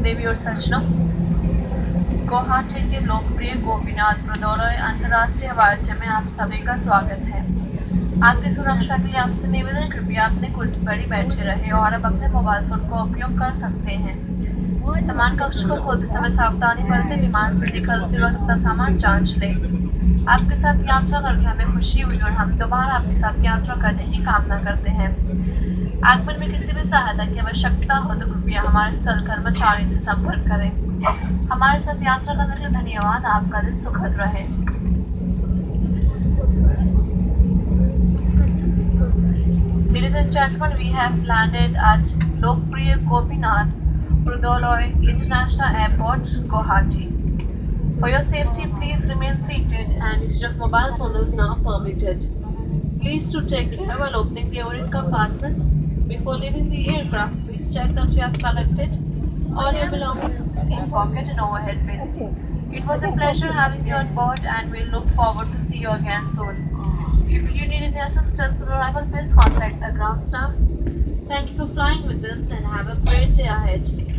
देवी और सज्जनों, गुवाहाटी के लोकप्रिय गोपीनाथ ब्रदौलय अंतर्राष्ट्रीय हवाई अड्डे में आप सभी का स्वागत है। आपकी सुरक्षा के लिए आपसे निवेदन, कृपया अपने कुर्सी पर ही बैठे रहे और अब अपने मोबाइल फोन का उपयोग कर सकते हैं। सामान कक्ष को खोलते समय सावधानी बरतें, विमान से निकलते वक्त अपना सामान जांच लें। आपके साथ यात्रा करके हमें खुशी हुई और हम दोबारा आपके साथ यात्रा करने की कामना करते हैं। आगमन में किसी भी सहायता की आवश्यकता हो तो कृपया हमारे स्थल कर्मचारी से संपर्क करें। हमारे साथ यात्रा करने के लिए धन्यवाद। आपका दिन सुखद रहे। Ladies and gentlemen, we have landed at Lokpriya Gopinath Brudoloy International Airport, Guwahati. For your safety, please remain seated and use of mobile phone is now permitted. Please do take care while opening the overhead compartment. Before leaving the aircraft, please check that you have collected all your belongings in the seat pocket and overhead bin. It was a pleasure having you on board and we look forward to see you again soon. If you need any assistance on arrival, please contact the ground staff. Thank you for flying with us and have a great day ahead.